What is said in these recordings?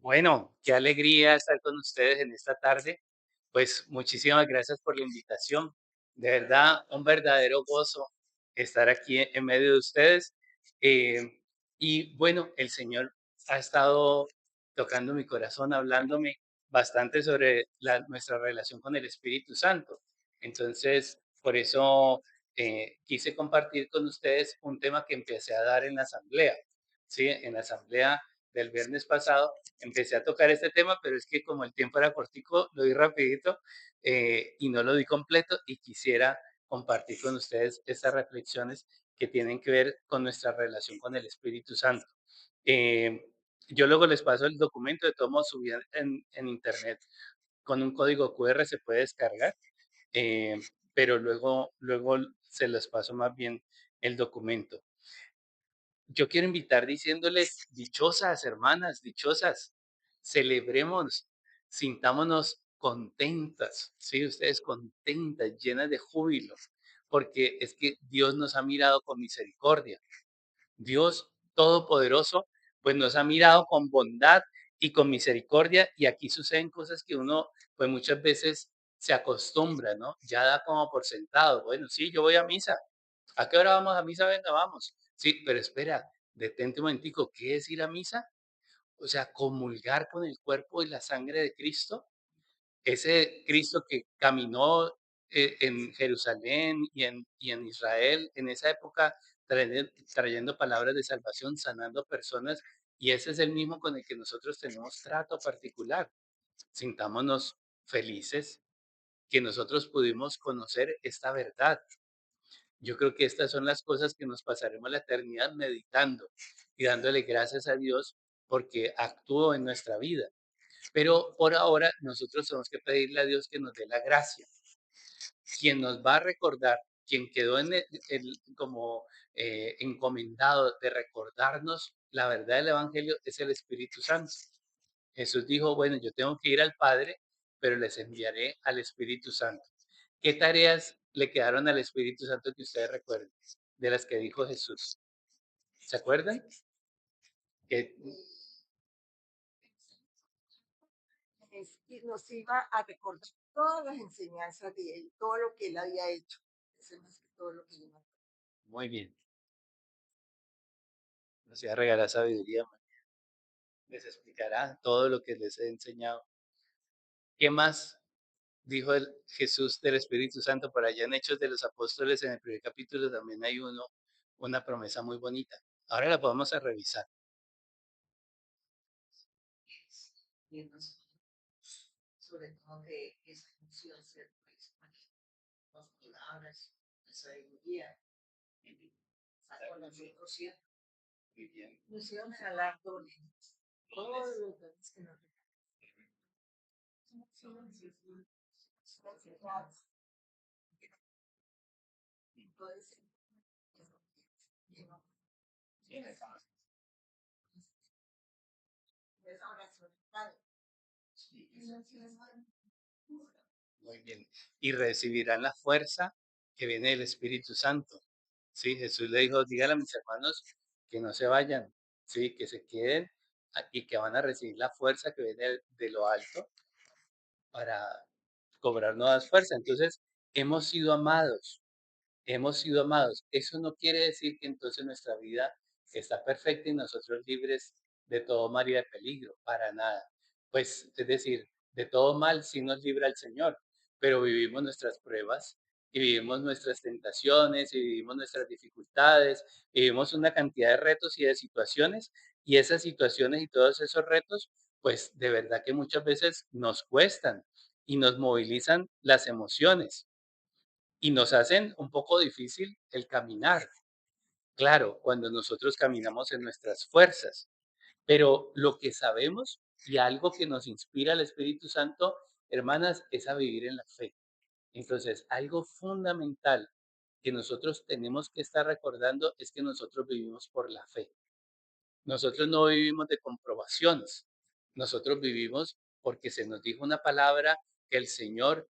Bueno, qué alegría estar con ustedes en esta tarde. Pues muchísimas gracias por la invitación. De verdad, un verdadero gozo estar aquí en medio de ustedes. Eh, y bueno, el Señor ha estado tocando mi corazón, hablándome bastante sobre nuestra relación con el Espíritu Santo. Entonces, por eso quise compartir con ustedes un tema que empecé a dar en la asamblea. Sí, en la asamblea del viernes pasado empecé a tocar este tema, pero es que como el tiempo era cortico, lo di rapidito y no lo di completo y quisiera compartir con ustedes estas reflexiones que tienen que ver con nuestra relación con el Espíritu Santo. Eh, yo luego les paso el documento, de todo modo subí en internet con un código QR se puede descargar, eh, pero luego se les paso más bien el documento. Yo quiero invitar diciéndoles, dichosas hermanas, dichosas, celebremos, sintámonos contentas, ¿sí? Ustedes contentas, llenas de júbilo, porque es que Dios nos ha mirado con misericordia. Dios Todopoderoso, pues nos ha mirado con bondad y con misericordia, y aquí suceden cosas que uno, pues muchas veces se acostumbra, ¿no? Ya da como por sentado, bueno, sí, yo voy a misa. ¿A qué hora vamos a misa? Venga, vamos. Sí, pero espera, detente un momentico, ¿qué es ir a misa? O sea, comulgar con el cuerpo y la sangre de Cristo, ese Cristo que caminó en Jerusalén y en Israel en esa época trayendo palabras de salvación, sanando personas, y ese es el mismo con el que nosotros tenemos trato particular. Sintámonos felices que nosotros pudimos conocer esta verdad. Yo creo que estas son las cosas que nos pasaremos la eternidad meditando y dándole gracias a Dios porque actuó en nuestra vida. Pero por ahora nosotros tenemos que pedirle a Dios que nos dé la gracia. Quien nos va a recordar, quien quedó como encomendado de recordarnos la verdad del Evangelio es el Espíritu Santo. Jesús dijo, bueno, yo tengo que ir al Padre, pero les enviaré al Espíritu Santo. ¿Qué tareas le quedaron al Espíritu Santo que ustedes recuerden? De las que dijo Jesús. ¿Se acuerdan? Que Y nos iba a recordar todas las enseñanzas de él, todo lo que él había hecho. Eso es más que todo lo que yo me acuerdo. muy bien, nos iba a regalar sabiduría, les explicará todo lo que les he enseñado. ¿Qué más dijo el Jesús del Espíritu Santo por allá en Hechos de los Apóstoles? En el primer capítulo también hay una promesa muy bonita. Ahora la vamos a revisar. Y nos, sobre todo de esa emoción, ¿cierto? Las palabras, la sabiduría, está con nosotros siempre. Muy bien. Nos iban a regalar dones, todos los dones que nos regalan. Entonces, esa oración, Padre, Muy bien. Y recibirán la fuerza que viene del Espíritu Santo. Sí, Jesús le dijo, dígale a mis hermanos que no se vayan, sí, que se queden y que van a recibir la fuerza que viene de lo alto para cobrar nuevas fuerzas. Entonces, hemos sido amados, hemos sido amados. Eso no quiere decir que entonces nuestra vida está perfecta y nosotros libres de todo mal y de peligro, para nada. Pues, es decir, de todo mal sí nos libra el Señor, pero vivimos nuestras pruebas y vivimos nuestras tentaciones y vivimos nuestras dificultades, y vivimos una cantidad de retos y de situaciones, y esas situaciones y todos esos retos, pues de verdad que muchas veces nos cuestan y nos movilizan las emociones y nos hacen un poco difícil el caminar. Claro, cuando nosotros caminamos en nuestras fuerzas, pero lo que sabemos y algo que nos inspira el Espíritu Santo, hermanas, es a vivir en la fe. Entonces, algo fundamental que nosotros tenemos que estar recordando es que nosotros vivimos por la fe. Nosotros no vivimos de comprobaciones, nosotros vivimos porque se nos dijo una palabra que el Señor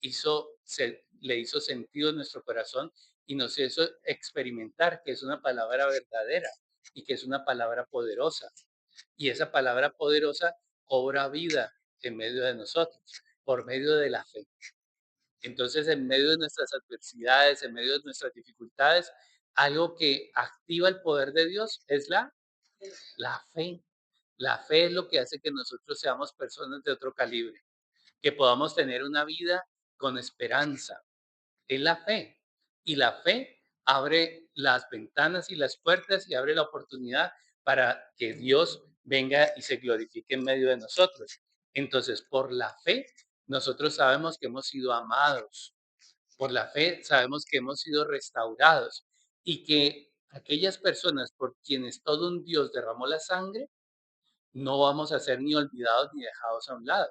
le hizo sentido en nuestro corazón y nos hizo experimentar que es una palabra verdadera y que es una palabra poderosa. Y esa palabra poderosa cobra vida en medio de nosotros, por medio de la fe. Entonces, en medio de nuestras adversidades, en medio de nuestras dificultades, algo que activa el poder de Dios es la fe. La fe es lo que hace que nosotros seamos personas de otro calibre, que podamos tener una vida con esperanza. Es la fe. Y la fe abre las ventanas y las puertas y abre la oportunidad para que Dios venga y se glorifique en medio de nosotros. Entonces, por la fe, nosotros sabemos que hemos sido amados. Por la fe sabemos que hemos sido restaurados y que aquellas personas por quienes todo un Dios derramó la sangre, no vamos a ser ni olvidados ni dejados a un lado.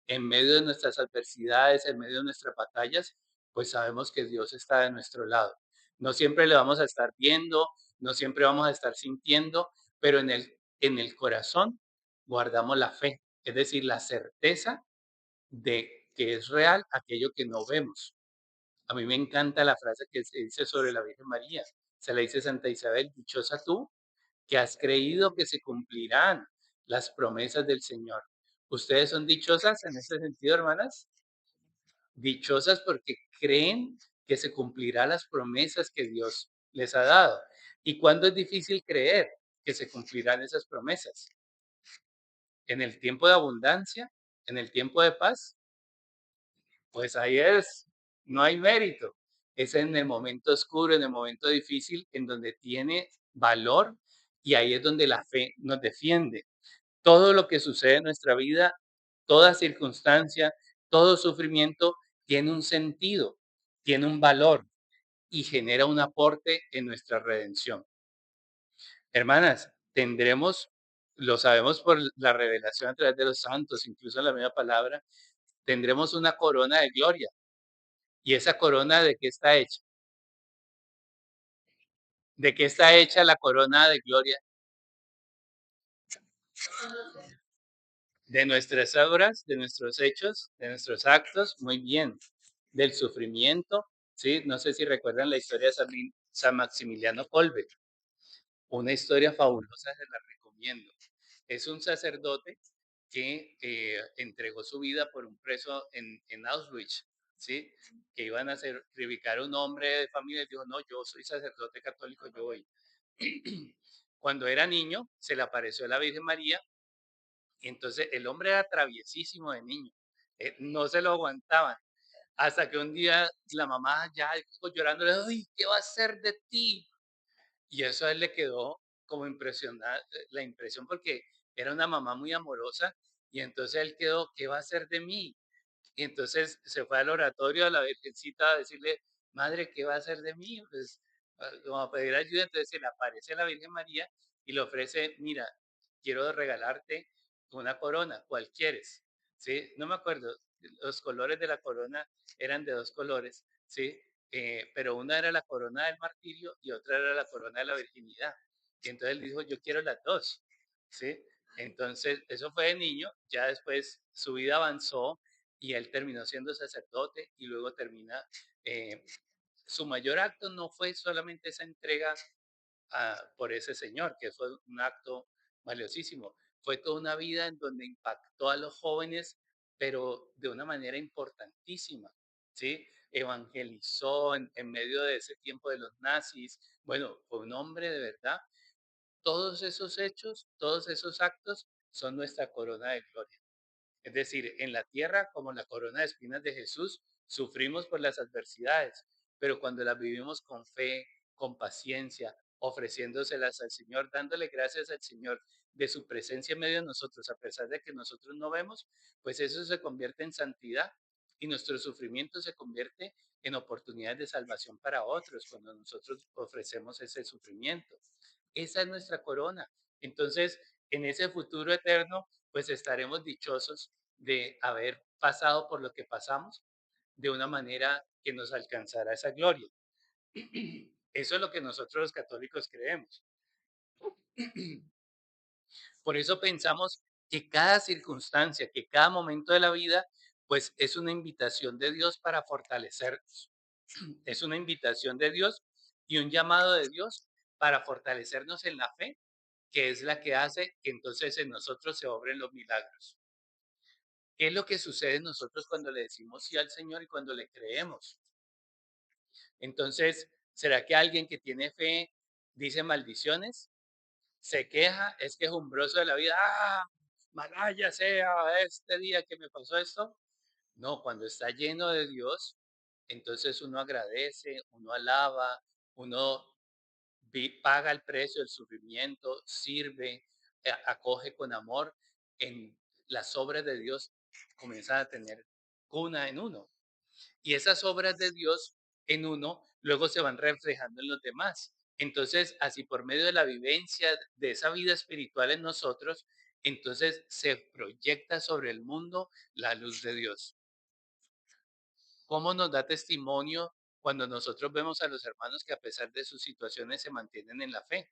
En medio de nuestras adversidades, en medio de nuestras batallas, pues sabemos que Dios está de nuestro lado. No siempre le vamos a estar viendo, no siempre vamos a estar sintiendo, pero en el corazón guardamos la fe, es decir, la certeza de que es real aquello que no vemos. A mí me encanta la frase que se dice sobre la Virgen María. Se la dice Santa Isabel, dichosa tú que has creído que se cumplirán las promesas del Señor. ¿Ustedes son dichosas en ese sentido, hermanas? Dichosas porque creen que se cumplirán las promesas que Dios les ha dado. ¿Y cuándo es difícil creer que se cumplirán esas promesas? ¿En el tiempo de abundancia? ¿En el tiempo de paz? Pues ahí es, no hay mérito. Es en el momento oscuro, en el momento difícil, en donde tiene valor y ahí es donde la fe nos defiende. Todo lo que sucede en nuestra vida, toda circunstancia, todo sufrimiento tiene un sentido, tiene un valor y genera un aporte en nuestra redención. Hermanas, tendremos, lo sabemos por la revelación a través de los santos, incluso en la misma palabra, tendremos una corona de gloria. ¿Y esa corona de qué está hecha? ¿De qué está hecha la corona de gloria? De nuestras obras, de nuestros hechos, de nuestros actos, muy bien. Del sufrimiento, ¿sí? No sé si recuerdan la historia de San Maximiliano Kolbe, una historia fabulosa, se la recomiendo. Es un sacerdote que entregó su vida por un preso en Auschwitz, ¿sí? Que iban a sacrificar a un hombre de familia y dijo, no, yo soy sacerdote católico, yo voy. Cuando era niño, se le apareció la Virgen María y entonces el hombre era traviesísimo de niño, no se lo aguantaban. Hasta que un día la mamá ya llorando, le dijo, "Ay, ¿qué va a hacer de ti?" Y eso a él le quedó como impresionada, la impresión porque era una mamá muy amorosa y entonces él quedó, ¿qué va a hacer de mí? Y entonces se fue al oratorio a la Virgencita a decirle, madre, ¿qué va a hacer de mí? Pues como a pedir ayuda, entonces se le aparece la Virgen María y le ofrece, mira, quiero regalarte una corona, ¿cuál quieres? ¿Sí? No me acuerdo, los colores de la corona eran de dos colores, ¿sí? Pero una era la corona del martirio y otra era la corona de la virginidad. Y entonces él dijo, yo quiero las dos, ¿sí? Entonces, eso fue de niño, ya después su vida avanzó y él terminó siendo sacerdote y luego termina, eh, su mayor acto no fue solamente esa entrega por ese señor, que fue un acto valiosísimo, fue toda una vida en donde impactó a los jóvenes, pero de una manera importantísima, ¿sí? Evangelizó en medio de ese tiempo de los nazis, bueno, fue un hombre de verdad. Todos esos hechos, todos esos actos son nuestra corona de gloria. Es decir, en la tierra, como la corona de espinas de Jesús, sufrimos por las adversidades, pero cuando las vivimos con fe, con paciencia, ofreciéndoselas al Señor, dándole gracias al Señor de su presencia en medio de nosotros, a pesar de que nosotros no vemos, pues eso se convierte en santidad y nuestro sufrimiento se convierte en oportunidades de salvación para otros cuando nosotros ofrecemos ese sufrimiento. Esa es nuestra corona. Entonces, en ese futuro eterno, pues estaremos dichosos de haber pasado por lo que pasamos de una manera que nos alcanzará esa gloria. Eso es lo que nosotros los católicos creemos. Por eso pensamos que cada circunstancia, que cada momento de la vida, pues es una invitación de Dios para fortalecernos. Es una invitación de Dios y un llamado de Dios para fortalecernos en la fe que es la que hace que entonces en nosotros se obren los milagros. ¿Qué es lo que sucede en nosotros cuando le decimos sí al Señor y cuando le creemos? Entonces, ¿será que alguien que tiene fe dice maldiciones? ¿Se queja? ¿Es quejumbroso de la vida? ¡Ah! Malaya sea este día que me pasó esto. No, cuando está lleno de Dios, entonces uno agradece, uno alaba, uno paga el precio del sufrimiento, sirve, acoge con amor. En las obras de Dios comienzan a tener cuna en uno. Y esas obras de Dios en uno luego se van reflejando en los demás. Entonces, así por medio de la vivencia de esa vida espiritual en nosotros, entonces se proyecta sobre el mundo la luz de Dios. ¿Cómo nos da testimonio cuando nosotros vemos a los hermanos que a pesar de sus situaciones se mantienen en la fe,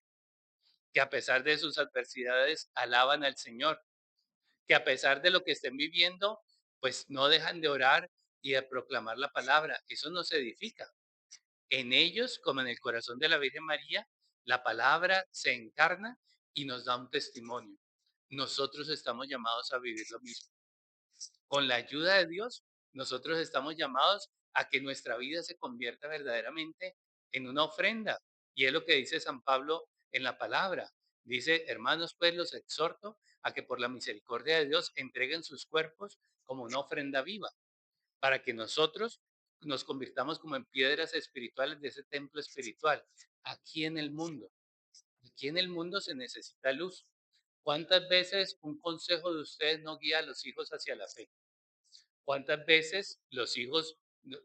que a pesar de sus adversidades alaban al Señor, que a pesar de lo que estén viviendo, pues no dejan de orar y de proclamar la palabra? Eso nos edifica. En ellos, como en el corazón de la Virgen María, la palabra se encarna y nos da un testimonio. Nosotros estamos llamados a vivir lo mismo. Con la ayuda de Dios, nosotros estamos llamados a que nuestra vida se convierta verdaderamente en una ofrenda. Y es lo que dice San Pablo en la palabra. Dice, hermanos, pues los exhorto a que por la misericordia de Dios entreguen sus cuerpos como una ofrenda viva, para que nosotros nos convirtamos como en piedras espirituales de ese templo espiritual. Aquí en el mundo, aquí en el mundo se necesita luz. ¿Cuántas veces un consejo de ustedes no guía a los hijos hacia la fe? ¿Cuántas veces los hijos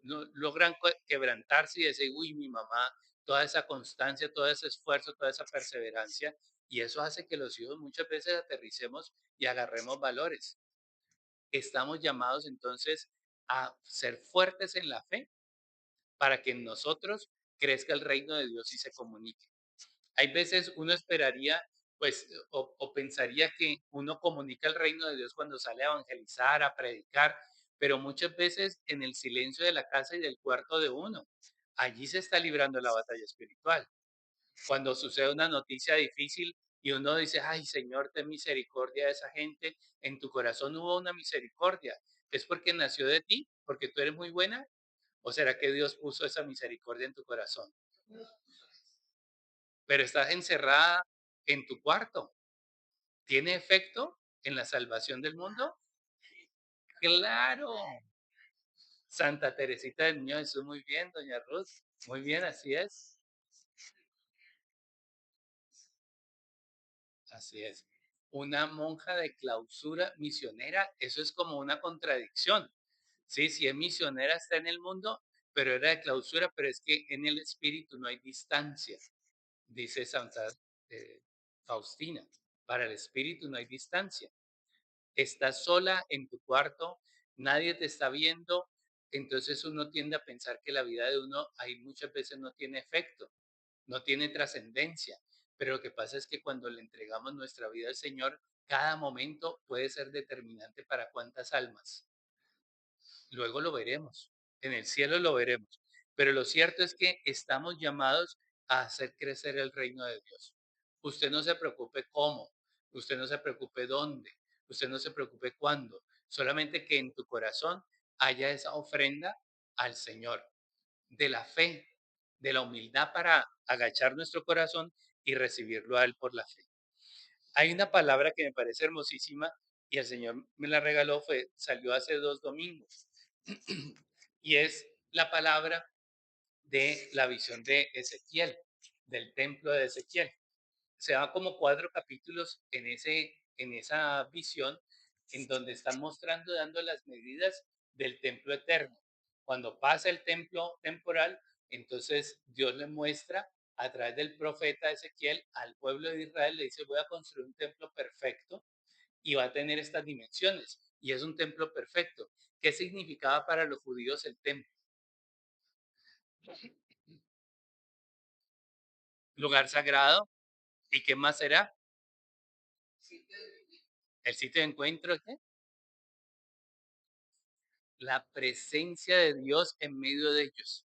no logran quebrantarse y decir, uy, mi mamá, toda esa constancia, todo ese esfuerzo, toda esa perseverancia? Y eso hace que los hijos muchas veces aterricemos y agarremos valores. Estamos llamados entonces a ser fuertes en la fe para que en nosotros crezca el reino de Dios y se comunique. Hay veces uno esperaría, pues, o pensaría que uno comunica el reino de Dios cuando sale a evangelizar, a predicar, pero muchas veces en el silencio de la casa y del cuarto de uno. Allí se está librando la batalla espiritual. Cuando sucede una noticia difícil y uno dice, ay Señor, ten misericordia de esa gente, en tu corazón hubo una misericordia. ¿Es porque nació de ti? ¿Porque tú eres muy buena? ¿O será que Dios puso esa misericordia en tu corazón? Pero estás encerrada en tu cuarto. ¿Tiene efecto en la salvación del mundo? Claro. Santa Teresita del Niño Jesús, muy bien, doña Ruth. Muy bien, así es. Así es. Una monja de clausura misionera, eso es como una contradicción. Sí, si es misionera está en el mundo, pero era de clausura, pero es que en el espíritu no hay distancia, dice Santa eh, Faustina. Para el espíritu no hay distancia. Estás sola en tu cuarto, nadie te está viendo, entonces uno tiende a pensar que la vida de uno ahí muchas veces no tiene efecto, no tiene trascendencia, pero lo que pasa es que cuando le entregamos nuestra vida al Señor, cada momento puede ser determinante para cuántas almas. Luego lo veremos, en el cielo lo veremos, pero lo cierto es que estamos llamados a hacer crecer el reino de Dios. Usted no se preocupe cómo, usted no se preocupe dónde, usted no se preocupe cuándo, solamente que en tu corazón haya esa ofrenda al Señor, de la fe, de la humildad para agachar nuestro corazón y recibirlo a Él por la fe. Hay una palabra que me parece hermosísima y el Señor me la regaló, salió hace 2 domingos y es la palabra de la visión de Ezequiel, del templo de Ezequiel. Se da como 4 capítulos en esa visión, en donde están mostrando, dando las medidas del templo eterno. Cuando pasa el templo temporal, entonces Dios le muestra a través del profeta Ezequiel al pueblo de Israel, le dice, voy a construir un templo perfecto y va a tener estas dimensiones. Y es un templo perfecto. ¿Qué significaba para los judíos el templo? Lugar sagrado. ¿Y qué más será? El sitio de encuentro, ¿qué? La presencia de Dios en medio de ellos.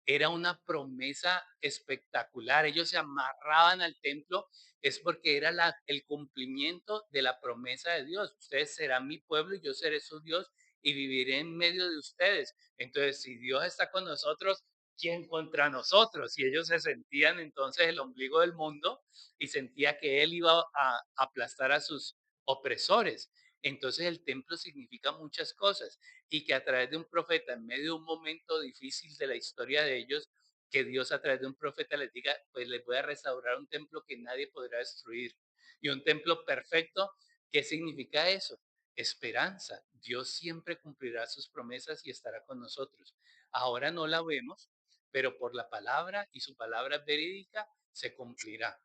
era una promesa espectacular. Ellos se amarraban al templo, es porque era el cumplimiento de la promesa de Dios. Ustedes serán mi pueblo y yo seré su Dios y viviré en medio de ustedes. Entonces, si Dios está con nosotros, ¿quién contra nosotros? Y ellos se sentían entonces el ombligo del mundo y sentía que Él iba a aplastar a sus opresores. Entonces el templo significa muchas cosas y que a través de un profeta, en medio de un momento difícil de la historia de ellos, que Dios a través de un profeta les diga, pues les voy a restaurar un templo que nadie podrá destruir. Y un templo perfecto, ¿qué significa eso? Esperanza. Dios siempre cumplirá sus promesas y estará con nosotros. Ahora no la vemos, pero por la palabra y su palabra verídica se cumplirá.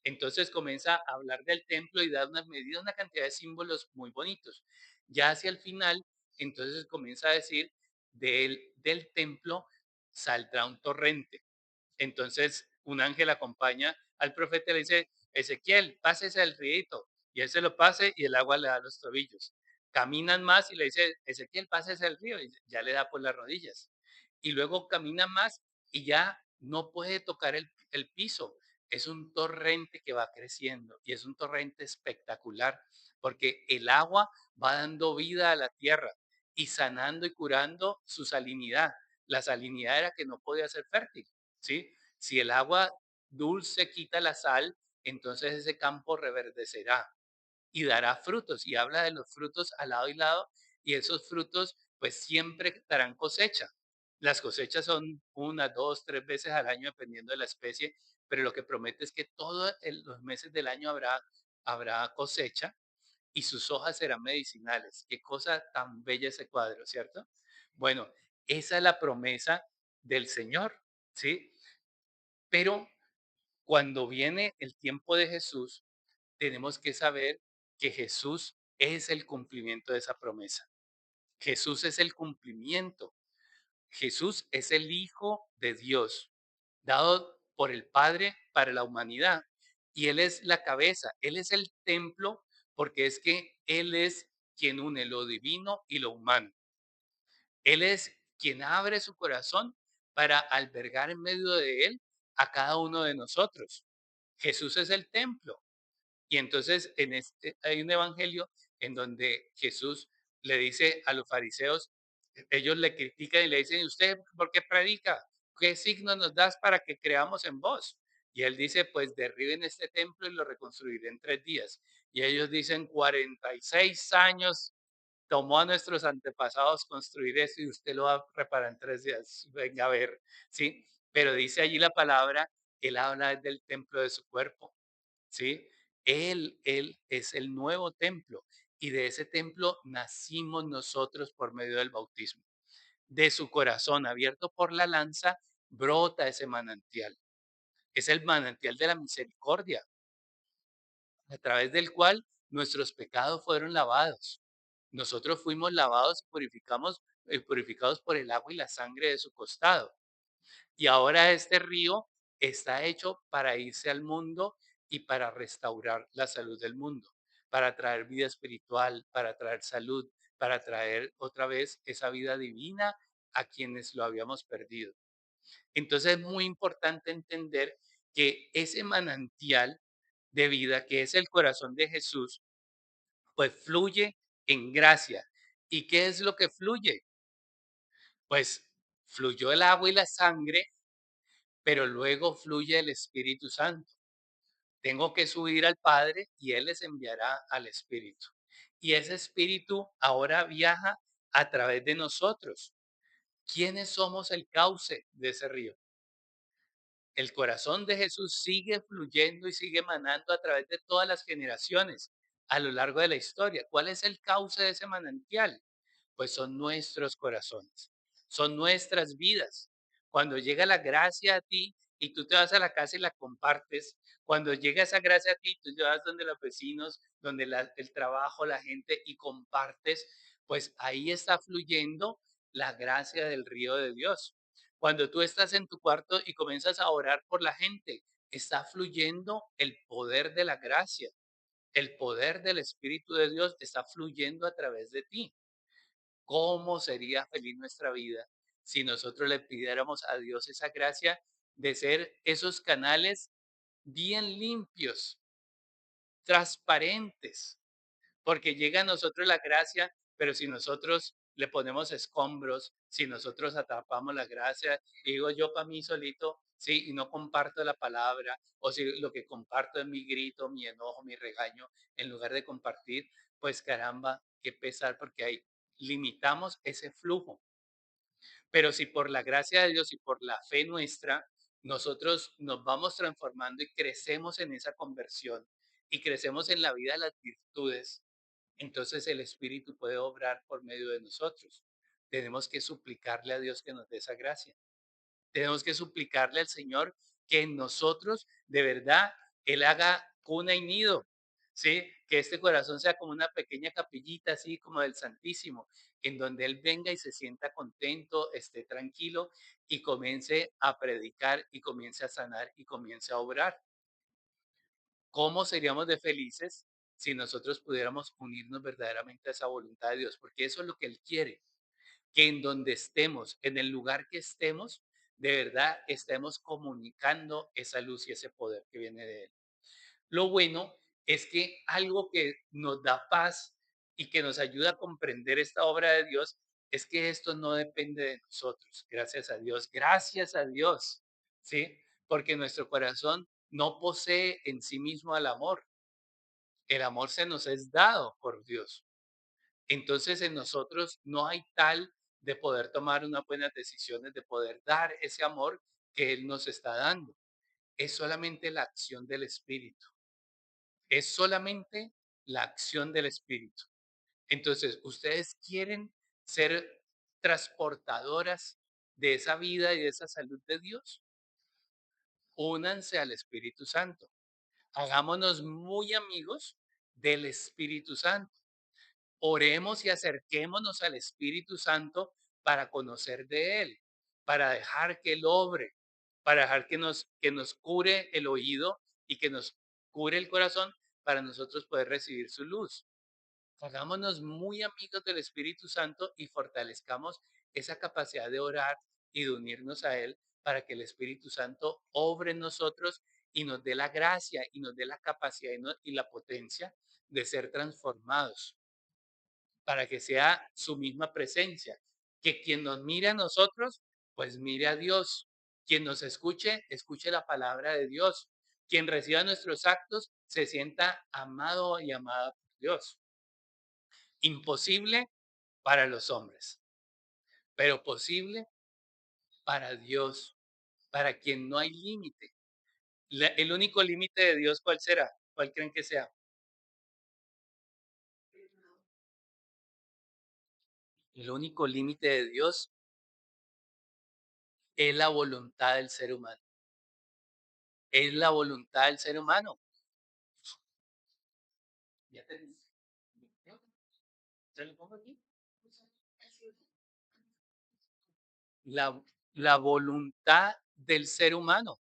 Entonces comienza a hablar del templo y da una medida, una cantidad de símbolos muy bonitos. Ya hacia el final, entonces comienza a decir, del templo saldrá un torrente. Entonces un ángel acompaña al profeta y le dice, Ezequiel, pásese el río. Y él se lo pase y el agua le da los tobillos. Caminan más y le dice, Ezequiel, pásese el río. Y ya le da por las rodillas. Y luego camina más y ya no puede tocar el piso. Es un torrente que va creciendo y es un torrente espectacular porque el agua va dando vida a la tierra y sanando y curando su salinidad. La salinidad era que no podía ser fértil, ¿sí? Si el agua dulce quita la sal, entonces ese campo reverdecerá y dará frutos. Y habla de los frutos al lado y lado, y esos frutos pues siempre darán cosecha. Las cosechas son una, dos, tres veces al año, dependiendo de la especie, pero lo que promete es que todos los meses del año habrá cosecha y sus hojas serán medicinales. Qué cosa tan bella ese cuadro, ¿cierto? Bueno, esa es la promesa del Señor, ¿sí? Pero cuando viene el tiempo de Jesús, tenemos que saber que Jesús es el cumplimiento de esa promesa. Jesús es el cumplimiento. Jesús es el Hijo de Dios, dado por el Padre para la humanidad. Y Él es la cabeza, Él es el templo, porque es que Él es quien une lo divino y lo humano. Él es quien abre su corazón para albergar en medio de Él a cada uno de nosotros. Jesús es el templo. Y entonces hay un evangelio en donde Jesús le dice a los fariseos, ellos le critican y le dicen, ¿usted por qué predica? ¿Qué signo nos das para que creamos en vos? Y él dice, pues derriben este templo y lo reconstruiré en 3 días. Y ellos dicen, 46 años tomó a nuestros antepasados construir eso y usted lo va a reparar en 3 días. Venga a ver, ¿sí? Pero dice allí la palabra, él habla del templo de su cuerpo. ¿Sí? Él es el nuevo templo y de ese templo nacimos nosotros por medio del bautismo. De su corazón abierto por la lanza brota ese manantial. Es el manantial de la misericordia, a través del cual nuestros pecados fueron lavados. Nosotros fuimos lavados y purificados por el agua y la sangre de su costado. Y ahora este río está hecho para irse al mundo y para restaurar la salud del mundo, para traer vida espiritual, para traer salud, para traer otra vez esa vida divina a quienes lo habíamos perdido. Entonces es muy importante entender que ese manantial de vida, que es el corazón de Jesús, pues fluye en gracia. ¿Y qué es lo que fluye? Pues fluyó el agua y la sangre, pero luego fluye el Espíritu Santo. Tengo que subir al Padre y Él les enviará al Espíritu. Y ese Espíritu ahora viaja a través de nosotros. ¿Quiénes somos el cauce de ese río? El corazón de Jesús sigue fluyendo y sigue manando a través de todas las generaciones a lo largo de la historia. ¿Cuál es el cauce de ese manantial? Pues son nuestros corazones, son nuestras vidas. Cuando llega la gracia a ti y tú te vas a la casa y la compartes, cuando llega esa gracia a ti, tú te vas donde los vecinos, donde el trabajo, la gente y compartes, pues ahí está fluyendo la gracia del río de Dios. Cuando tú estás en tu cuarto y comienzas a orar por la gente, está fluyendo el poder de la gracia. El poder del Espíritu de Dios está fluyendo a través de ti. ¿Cómo sería feliz nuestra vida si nosotros le pidiéramos a Dios esa gracia de ser esos canales bien limpios, transparentes, porque llega a nosotros la gracia, pero si nosotros le ponemos escombros, si nosotros atrapamos la gracia, y digo yo para mí solito, sí, y no comparto la palabra, o si lo que comparto es mi grito, mi enojo, mi regaño, en lugar de compartir, pues caramba, qué pesar, porque ahí limitamos ese flujo. Pero si por la gracia de Dios y por la fe nuestra, nosotros nos vamos transformando y crecemos en esa conversión y crecemos en la vida de las virtudes, entonces el Espíritu puede obrar por medio de nosotros. Tenemos que suplicarle a Dios que nos dé esa gracia. Tenemos que suplicarle al Señor que en nosotros, de verdad, Él haga cuna y nido, ¿sí? Que este corazón sea como una pequeña capillita, así como del Santísimo, en donde Él venga y se sienta contento, esté tranquilo y comience a predicar y comience a sanar y comience a obrar. ¿Cómo seríamos de felices si nosotros pudiéramos unirnos verdaderamente a esa voluntad de Dios? Porque eso es lo que Él quiere, que en donde estemos, en el lugar que estemos, de verdad estemos comunicando esa luz y ese poder que viene de Él. Lo bueno es que algo que nos da paz y que nos ayuda a comprender esta obra de Dios es que esto no depende de nosotros, gracias a Dios, ¿sí? Porque nuestro corazón no posee en sí mismo al amor, el amor se nos es dado por Dios. Entonces en nosotros no hay tal de poder tomar unas buenas decisiones, de poder dar ese amor que Él nos está dando. Es solamente la acción del Espíritu. Es solamente la acción del Espíritu. Entonces, ustedes quieren ser transportadoras de esa vida y de esa salud de Dios. Únanse al Espíritu Santo. Hagámonos muy amigos del Espíritu Santo. Oremos y acerquémonos al Espíritu Santo para conocer de Él, para dejar que Él obre, para dejar que nos cure el oído y que nos cure el corazón para nosotros poder recibir su luz. Hagámonos muy amigos del Espíritu Santo y fortalezcamos esa capacidad de orar y de unirnos a Él para que el Espíritu Santo obre en nosotros y nos dé la gracia y nos dé la capacidad y la potencia de ser transformados para que sea su misma presencia. Que quien nos mire a nosotros, pues mire a Dios. Quien nos escuche, escuche la palabra de Dios. Quien reciba nuestros actos, se sienta amado y amada por Dios. Imposible para los hombres, pero posible para Dios, para quien no hay límite. El único límite de Dios, ¿cuál será? ¿Cuál creen que sea? El único límite de Dios es la voluntad del ser humano. Es la voluntad del ser humano. Ya te dije. ¿Se lo pongo aquí? La, la voluntad del ser humano,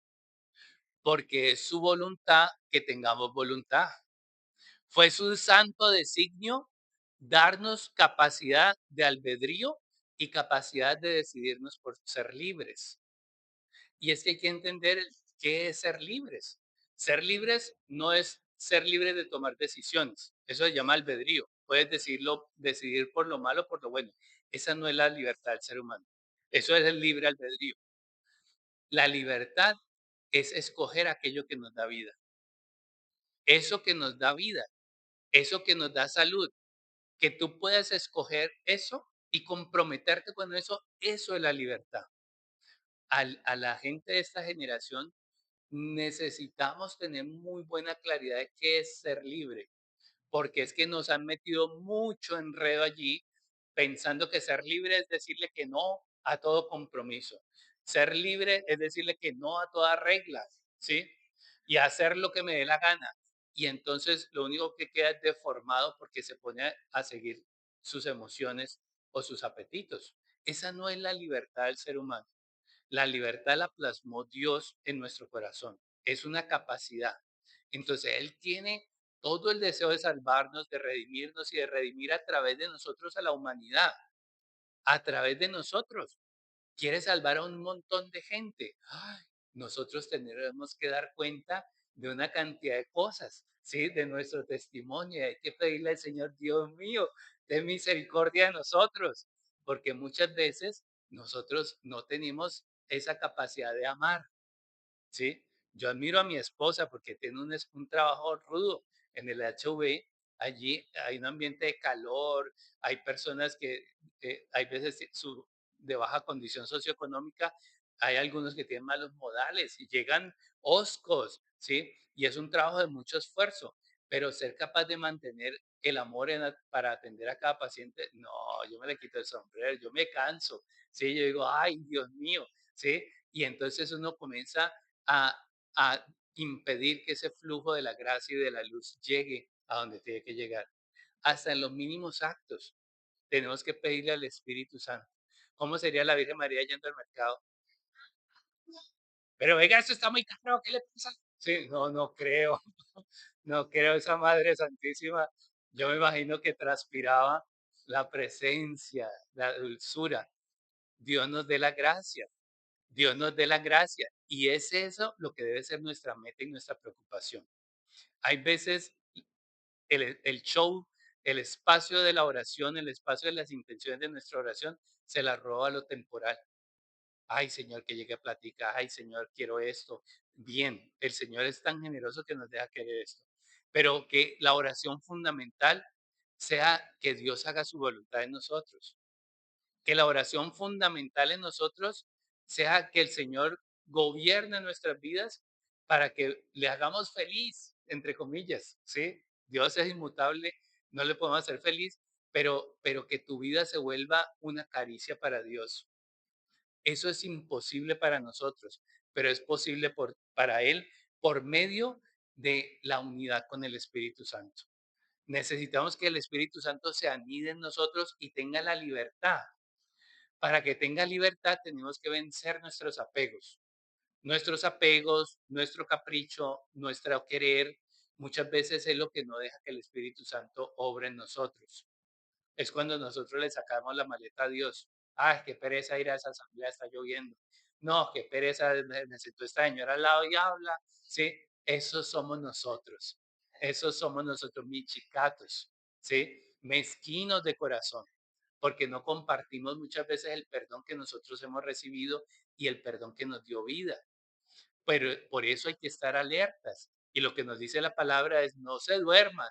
porque es su voluntad que tengamos voluntad. Fue su santo designio darnos capacidad de albedrío y capacidad de decidirnos por ser libres. Y es que hay que entender qué es ser libres. Ser libres no es ser libre de tomar decisiones. Eso se llama albedrío. Puedes decidir por lo malo o por lo bueno. Esa no es la libertad del ser humano. Eso es el libre albedrío. La libertad es escoger aquello que nos da vida. Eso que nos da vida, eso que nos da salud, que tú puedas escoger eso y comprometerte con eso, eso es la libertad. A la gente de esta generación necesitamos tener muy buena claridad de qué es ser libre, porque es que nos han metido mucho enredo allí pensando que ser libre es decirle que no a todo compromiso. Ser libre es decirle que no a todas reglas, ¿sí? Y hacer lo que me dé la gana. Y entonces lo único que queda es deformado porque se pone a seguir sus emociones o sus apetitos. Esa no es la libertad del ser humano. La libertad la plasmó Dios en nuestro corazón. Es una capacidad. Entonces Él tiene todo el deseo de salvarnos, de redimirnos y de redimir a través de nosotros a la humanidad, a través de nosotros. quiere salvar a un montón de gente. ¡Ay! Nosotros tendremos que dar cuenta de una cantidad de cosas, ¿sí? De nuestro testimonio. Hay que pedirle al Señor, Dios mío, ten misericordia de nosotros, porque muchas veces nosotros no tenemos esa capacidad de amar. ¿Sí? Yo admiro a mi esposa porque tiene un trabajo rudo en el HV. Allí hay un ambiente de calor, hay personas que hay veces de baja condición socioeconómica, hay algunos que tienen malos modales y llegan hoscos, ¿sí? Y es un trabajo de mucho esfuerzo, pero ser capaz de mantener el amor para atender a cada paciente, no, yo me le quito el sombrero, yo me canso, ¿sí? Yo digo, ay, Dios mío, ¿sí? Y entonces uno comienza a, a impedir que ese flujo de la gracia y de la luz llegue a donde tiene que llegar. Hasta en los mínimos actos tenemos que pedirle al Espíritu Santo. ¿Cómo sería la Virgen María yendo al mercado? Pero venga, esto está muy caro, ¿qué le pasa? Sí, no, no creo, no creo esa Madre Santísima. Yo me imagino que transpiraba la presencia, la dulzura. Dios nos dé la gracia. Dios nos dé la gracia. Y es eso lo que debe ser nuestra meta y nuestra preocupación. Hay veces el show, el espacio de la oración, el espacio de las intenciones de nuestra oración, se la roba lo temporal. Ay, Señor, que llegue a platicar. Ay, Señor, quiero esto. Bien, el Señor es tan generoso que nos deja querer esto. Pero que la oración fundamental sea que Dios haga su voluntad en nosotros, que la oración fundamental en nosotros sea que el Señor gobierne nuestras vidas para que le hagamos feliz, entre comillas, ¿sí? Dios es inmutable, no le podemos hacer feliz, pero que tu vida se vuelva una caricia para Dios. Eso es imposible para nosotros, pero es posible para Él por medio de la unidad con el Espíritu Santo. Necesitamos que el Espíritu Santo se anide en nosotros y tenga la libertad. Para que tenga libertad tenemos que vencer nuestros apegos, nuestro capricho, nuestro querer. Muchas veces es lo que no deja que el Espíritu Santo obre en nosotros. Es cuando nosotros le sacamos la maleta a Dios. Ay, qué pereza ir a esa asamblea, está lloviendo. No, qué pereza, me sentó esta señora al lado y habla. Sí, esos somos nosotros, michicatos, ¿sí? Mezquinos de corazón, porque no compartimos muchas veces el perdón que nosotros hemos recibido y el perdón que nos dio vida. Pero por eso hay que estar alertas. Y lo que nos dice la palabra es: no se duerman,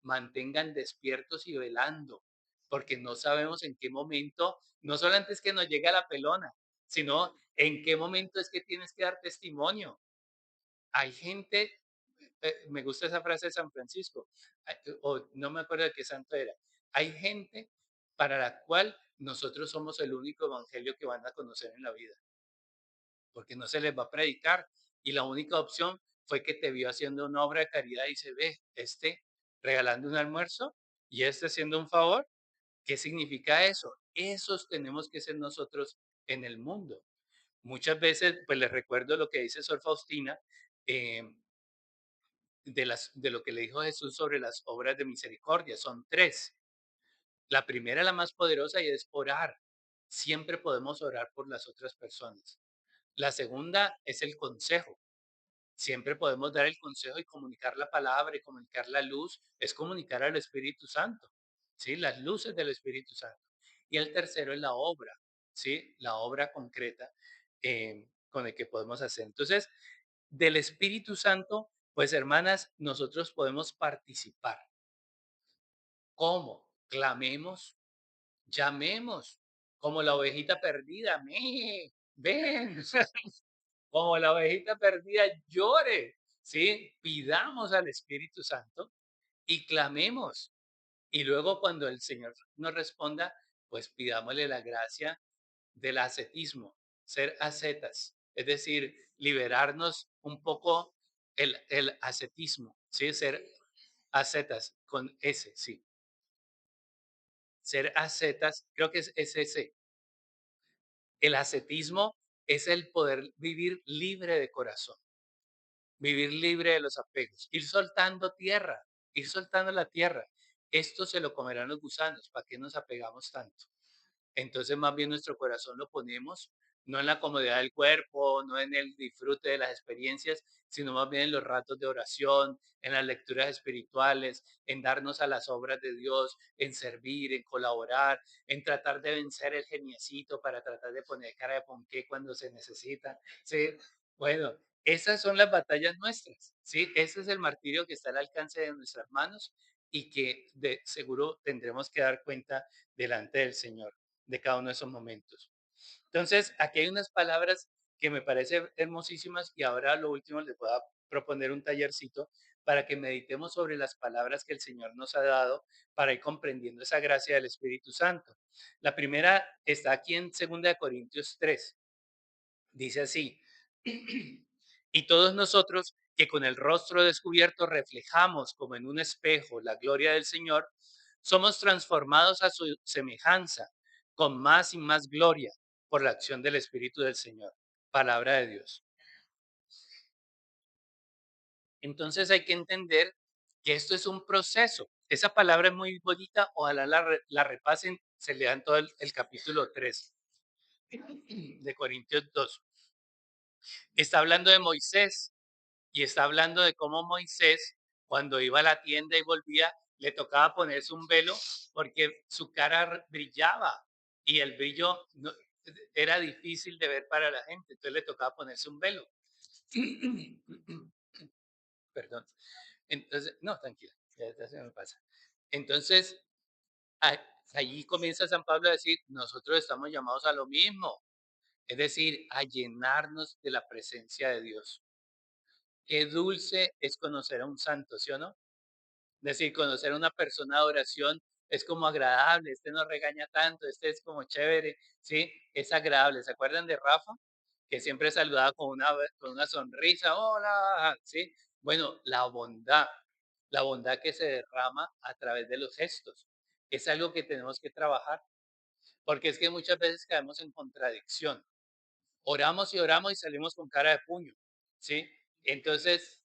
mantengan despiertos y velando, porque no sabemos en qué momento, no solamente es que nos llega la pelona, sino en qué momento es que tienes que dar testimonio. Hay gente, me gusta esa frase de San Francisco, o no me acuerdo de qué santo era. Hay gente para la cual nosotros somos el único evangelio que van a conocer en la vida, porque no se les va a predicar. Y la única opción fue que te vio haciendo una obra de caridad y se ve, regalando un almuerzo y haciendo un favor. ¿Qué significa eso? Esos tenemos que ser nosotros en el mundo. Muchas veces, pues les recuerdo lo que dice Sor Faustina, eh, de lo que le dijo Jesús sobre las obras de misericordia. Son tres. La primera, la más poderosa, y es orar. Siempre podemos orar por las otras personas. La segunda es el consejo. Siempre podemos dar el consejo y comunicar la palabra y comunicar la luz, es comunicar al Espíritu Santo, ¿sí? Las luces del Espíritu Santo. Y el tercero es la obra, ¿sí? La obra concreta con el que podemos hacer. Entonces, del Espíritu Santo, pues hermanas, nosotros podemos participar. ¿Cómo? Clamemos, llamemos, como la ovejita perdida, ¡me! Ven, como la ovejita perdida, llore, ¿sí? Pidamos al Espíritu Santo y clamemos. Y luego cuando el Señor nos responda, pues pidámosle la gracia del ascetismo, ser ascetas, es decir, liberarnos un poco el ascetismo, ¿sí? Ser ascetas con S, sí. Ser ascetas, creo que es ese. El ascetismo es el poder vivir libre de corazón, vivir libre de los apegos, ir soltando la tierra. Esto se lo comerán los gusanos, ¿para qué nos apegamos tanto? Entonces, más bien nuestro corazón lo ponemos no en la comodidad del cuerpo, no en el disfrute de las experiencias, sino más bien en los ratos de oración, en las lecturas espirituales, en darnos a las obras de Dios, en servir, en colaborar, en tratar de vencer el geniecito para tratar de poner cara de ponqué cuando se necesita. Sí, bueno, esas son las batallas nuestras, ¿sí? Ese es el martirio que está al alcance de nuestras manos y que de seguro tendremos que dar cuenta delante del Señor de cada uno de esos momentos. Entonces, aquí hay unas palabras que me parecen hermosísimas y ahora lo último les voy a proponer un tallercito para que meditemos sobre las palabras que el Señor nos ha dado para ir comprendiendo esa gracia del Espíritu Santo. La primera está aquí en 2 Corintios 3. Dice así, y todos nosotros que con el rostro descubierto reflejamos como en un espejo la gloria del Señor, somos transformados a su semejanza con más y más gloria por la acción del Espíritu del Señor. Palabra de Dios. Entonces hay que entender que esto es un proceso. Esa palabra es muy bonita, ojalá la repasen, se lean todo el capítulo 3 de Corintios 2. Está hablando de Moisés. Y está hablando de cómo Moisés, cuando iba a la tienda y volvía, le tocaba ponerse un velo porque su cara brillaba y el brillo era difícil de ver para la gente, entonces le tocaba ponerse un velo. Perdón. Entonces, no, tranquila, ya se me pasa. Entonces, allí comienza San Pablo a decir, nosotros estamos llamados a lo mismo, es decir, a llenarnos de la presencia de Dios. Qué dulce es conocer a un santo, ¿sí o no? Es decir, conocer a una persona de oración es como agradable, este no regaña tanto, este es como chévere, ¿sí? Es agradable. ¿Se acuerdan de Rafa? Que siempre saludaba con una sonrisa, hola, ¿sí? Bueno, la bondad que se derrama a través de los gestos, es algo que tenemos que trabajar, porque es que muchas veces caemos en contradicción. Oramos y salimos con cara de puño, ¿sí? Entonces,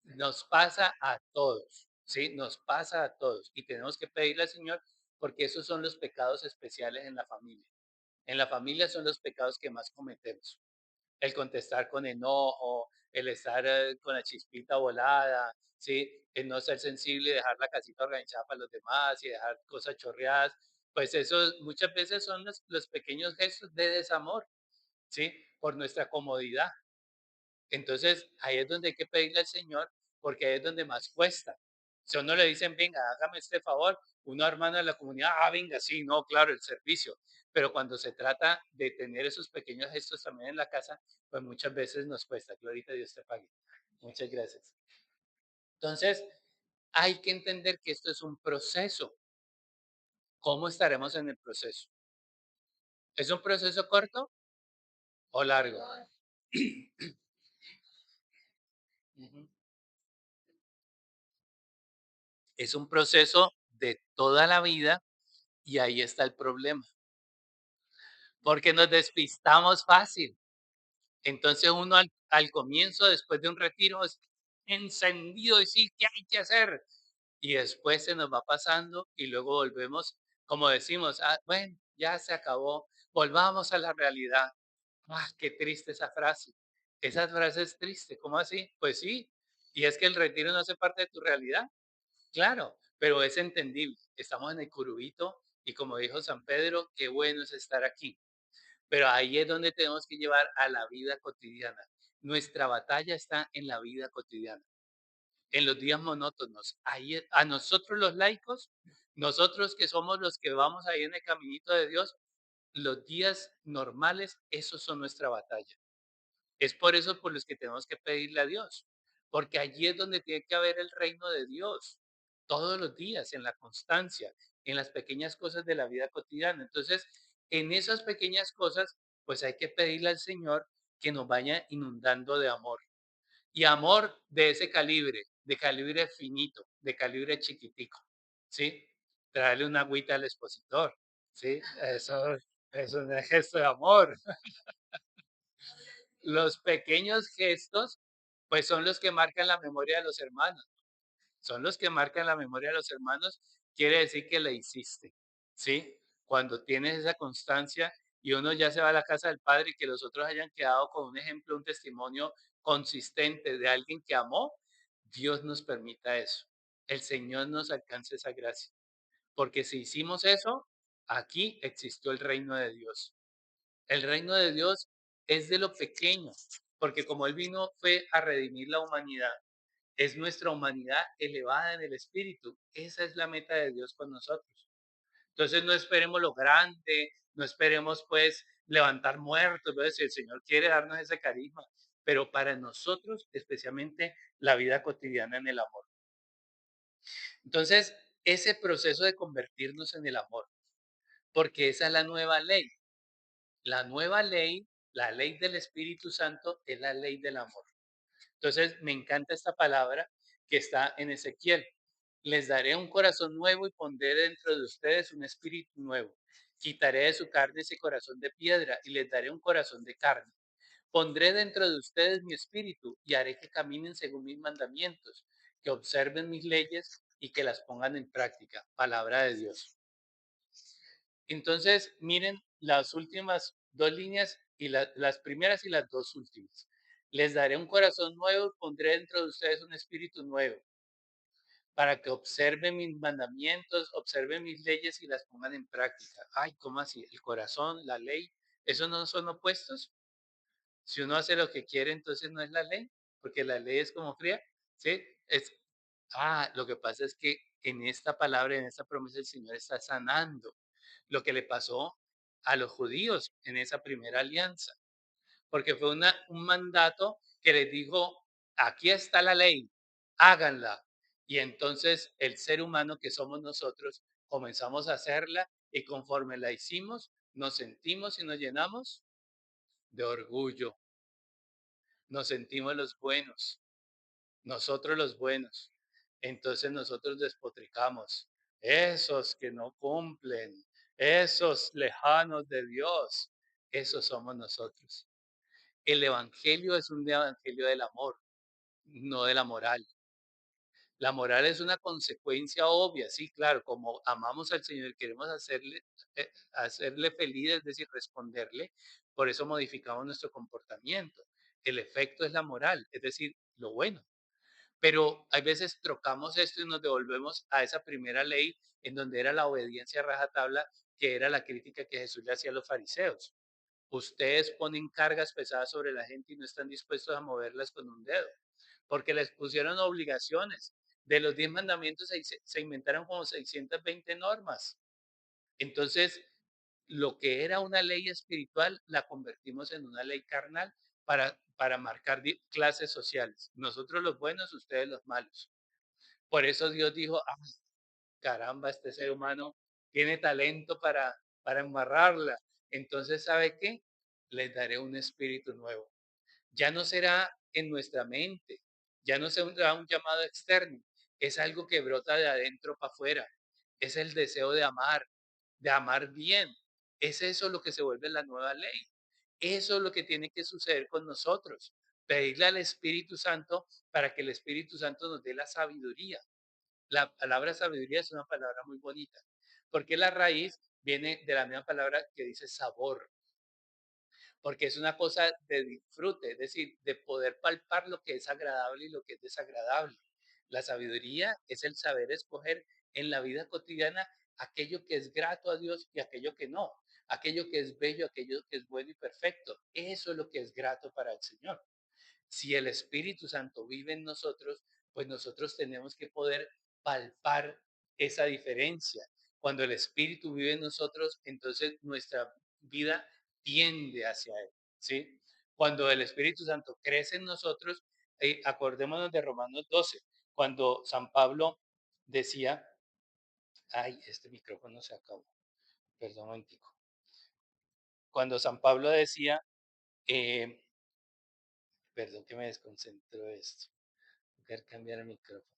nos pasa a todos, ¿sí? Nos pasa a todos. Y tenemos que pedirle al Señor porque esos son los pecados especiales en la familia. En la familia son los pecados que más cometemos. El contestar con enojo, el estar con la chispita volada, ¿sí? El no ser sensible y dejar la casita organizada para los demás y dejar cosas chorreadas. Pues eso muchas veces son los pequeños gestos de desamor, ¿sí? Por nuestra comodidad. Entonces, ahí es donde hay que pedirle al Señor, porque ahí es donde más cuesta. Si a uno le dicen, venga, hágame este favor, uno hermano de la comunidad, venga, sí, no, claro, el servicio. Pero cuando se trata de tener esos pequeños gestos también en la casa, pues muchas veces nos cuesta. Glorita Dios te pague. Muchas gracias. Entonces, hay que entender que esto es un proceso. ¿Cómo estaremos en el proceso? ¿Es un proceso corto o largo? Ujú. Es un proceso de toda la vida. Y ahí está el problema, porque nos despistamos fácil. Entonces uno al comienzo, después de un retiro, es encendido, decir, ¿qué hay que hacer? Y después se nos va pasando y luego volvemos, como decimos, bueno, ya se acabó, volvamos a la realidad. Qué triste esa frase. Esa frase es triste, ¿cómo así? Pues sí, y es que el retiro no hace parte de tu realidad. Claro, pero es entendible. Estamos en el curubito y como dijo San Pedro, qué bueno es estar aquí. Pero ahí es donde tenemos que llevar a la vida cotidiana. Nuestra batalla está en la vida cotidiana, en los días monótonos. Ahí a nosotros los laicos, nosotros que somos los que vamos ahí en el caminito de Dios, los días normales, esos son nuestra batalla. Es por eso por los que tenemos que pedirle a Dios, porque allí es donde tiene que haber el reino de Dios, todos los días, en la constancia, en las pequeñas cosas de la vida cotidiana. Entonces, en esas pequeñas cosas, pues hay que pedirle al Señor que nos vaya inundando de amor. Y amor de ese calibre, de calibre finito, de calibre chiquitico, ¿sí? Traerle una agüita al expositor, ¿sí? Eso es un gesto de amor. Los pequeños gestos, pues son los que marcan la memoria de los hermanos. Son los que marcan la memoria de los hermanos. Quiere decir que le hiciste, ¿sí? Cuando tienes esa constancia y uno ya se va a la casa del Padre y que los otros hayan quedado con un ejemplo, un testimonio consistente de alguien que amó, Dios nos permita eso. El Señor nos alcance esa gracia. Porque si hicimos eso, aquí existió el reino de Dios. El reino de Dios es de lo pequeño, porque como Él vino fue a redimir la humanidad, es nuestra humanidad elevada en el espíritu. Esa es la meta de Dios con nosotros. Entonces no esperemos lo grande, no esperemos pues levantar muertos, ¿ves? Si el Señor quiere darnos ese carisma, pero para nosotros, especialmente la vida cotidiana en el amor. Entonces, ese proceso de convertirnos en el amor, porque esa es la nueva ley. La nueva ley, la ley del Espíritu Santo, es la ley del amor. Entonces, me encanta esta palabra que está en Ezequiel. Les daré un corazón nuevo y pondré dentro de ustedes un espíritu nuevo. Quitaré de su carne ese corazón de piedra y les daré un corazón de carne. Pondré dentro de ustedes mi espíritu y haré que caminen según mis mandamientos, que observen mis leyes y que las pongan en práctica. Palabra de Dios. Entonces, miren las últimas dos líneas y las primeras y las dos últimas. Les daré un corazón nuevo, pondré dentro de ustedes un espíritu nuevo, para que observen mis mandamientos, observen mis leyes y las pongan en práctica. Ay, ¿cómo así? El corazón, la ley, ¿esos no son opuestos? Si uno hace lo que quiere, entonces no es la ley, porque la ley es como fría, ¿sí? Lo que pasa es que en esta palabra, en esta promesa, el Señor está sanando lo que le pasó a los judíos en esa primera alianza, porque fue un mandato que les dijo, aquí está la ley, háganla. Y entonces el ser humano que somos nosotros comenzamos a hacerla y conforme la hicimos, nos sentimos y nos llenamos de orgullo, nos sentimos los buenos, nosotros los buenos. Entonces nosotros despotricamos, esos que no cumplen, esos lejanos de Dios, esos somos nosotros. El evangelio es un evangelio del amor, no de la moral. La moral es una consecuencia obvia, sí, claro, como amamos al Señor y queremos hacerle feliz, es decir, responderle, por eso modificamos nuestro comportamiento. El efecto es la moral, es decir, lo bueno. Pero hay veces trocamos esto y nos devolvemos a esa primera ley en donde era la obediencia a rajatabla, que era la crítica que Jesús le hacía a los fariseos. Ustedes ponen cargas pesadas sobre la gente y no están dispuestos a moverlas con un dedo, porque les pusieron obligaciones. De los 10 mandamientos se inventaron como 620 normas. Entonces, lo que era una ley espiritual la convertimos en una ley carnal para marcar clases sociales. Nosotros los buenos, ustedes los malos. Por eso Dios dijo, caramba, este ser humano tiene talento para embarrarla. Entonces, ¿sabe qué? Les daré un espíritu nuevo. Ya no será en nuestra mente, ya no será un llamado externo, es algo que brota de adentro para afuera. Es el deseo de amar bien. Es eso lo que se vuelve la nueva ley. Eso es lo que tiene que suceder con nosotros. Pedirle al Espíritu Santo para que el Espíritu Santo nos dé la sabiduría. La palabra sabiduría es una palabra muy bonita, porque la raíz viene de la misma palabra que dice sabor, porque es una cosa de disfrute, es decir, de poder palpar lo que es agradable y lo que es desagradable. La sabiduría es el saber escoger en la vida cotidiana aquello que es grato a Dios y aquello que no, aquello que es bello, aquello que es bueno y perfecto. Eso es lo que es grato para el Señor. Si el Espíritu Santo vive en nosotros, pues nosotros tenemos que poder palpar esa diferencia. Cuando el Espíritu vive en nosotros, entonces nuestra vida tiende hacia Él, ¿sí? Cuando el Espíritu Santo crece en nosotros, acordémonos de Romanos 12, cuando San Pablo decía, ay, este micrófono se acabó, perdón un momentico. Cuando San Pablo decía, eh, perdón que me desconcentró esto, voy a cambiar el micrófono.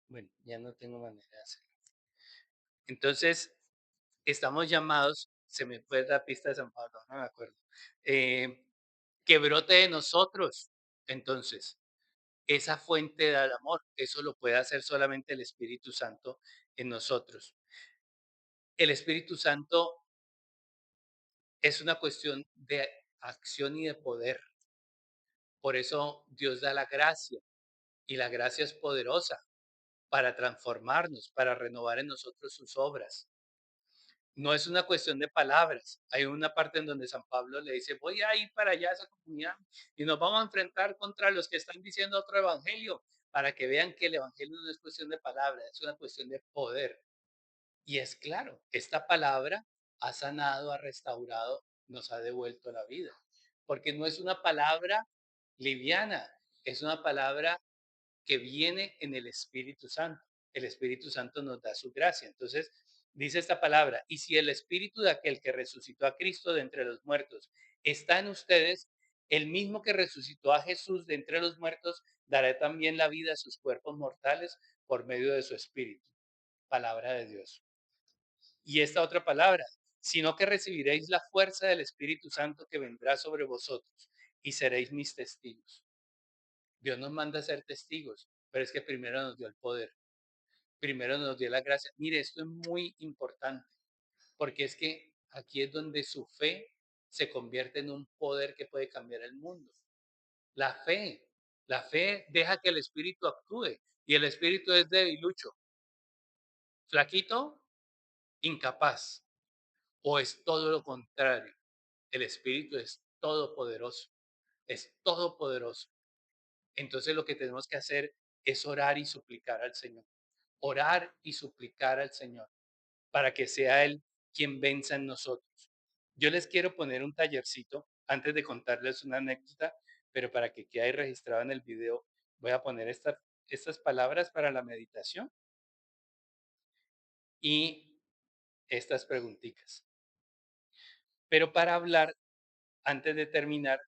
Bueno, ya no tengo manera de hacerlo. Entonces, estamos llamados se me fue la pista de San Pablo, no me acuerdo. Eh, que brote de nosotros. Entonces, esa fuente del amor, eso lo puede hacer solamente el Espíritu Santo en nosotros. El Espíritu Santo es una cuestión de acción y de poder. Por eso Dios da la gracia y la gracia es poderosa para transformarnos, para renovar en nosotros sus obras. No es una cuestión de palabras. Hay una parte en donde San Pablo le dice, voy a ir para allá a esa comunidad y nos vamos a enfrentar contra los que están diciendo otro evangelio, para que vean que el evangelio no es cuestión de palabras, es una cuestión de poder. Y es claro, esta palabra ha sanado, ha restaurado, nos ha devuelto la vida, porque no es una palabra liviana, es una palabra que viene en el Espíritu Santo. El Espíritu Santo nos da su gracia. Entonces, dice esta palabra, y si el Espíritu de aquel que resucitó a Cristo de entre los muertos está en ustedes, el mismo que resucitó a Jesús de entre los muertos dará también la vida a sus cuerpos mortales por medio de su Espíritu. Palabra de Dios. Y esta otra palabra, sino que recibiréis la fuerza del Espíritu Santo que vendrá sobre vosotros y seréis mis testigos. Dios nos manda a ser testigos, pero es que primero nos dio el poder, primero nos dio la gracia. Mire, esto es muy importante, porque es que aquí es donde su fe se convierte en un poder que puede cambiar el mundo. La fe, la fe deja que el espíritu actúe y el espíritu es debilucho, flaquito, incapaz, o es todo lo contrario. El espíritu es todopoderoso, es todopoderoso. Entonces lo que tenemos que hacer es orar y suplicar al Señor. Orar y suplicar al Señor para que sea Él quien venza en nosotros. Yo les quiero poner un tallercito antes de contarles una anécdota, pero para que quede ahí registrado en el video, voy a poner estas palabras para la meditación y estas preguntitas. Pero para hablar, antes de terminar,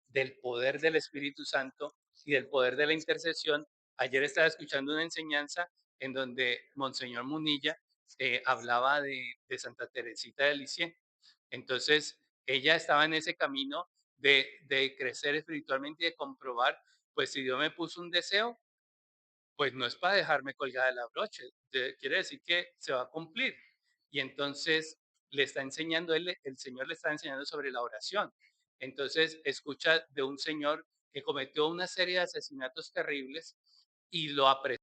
del poder del Espíritu Santo y del poder de la intercesión, ayer estaba escuchando una enseñanza en donde Monseñor Munilla hablaba de Santa Teresita de Lisieux. Entonces, ella estaba en ese camino de crecer espiritualmente y de comprobar, pues si Dios me puso un deseo, pues no es para dejarme colgada de la brocha, quiere decir que se va a cumplir. Y entonces le está enseñando, el Señor le está enseñando sobre la oración. Entonces escucha de un señor que cometió una serie de asesinatos terribles y lo apresó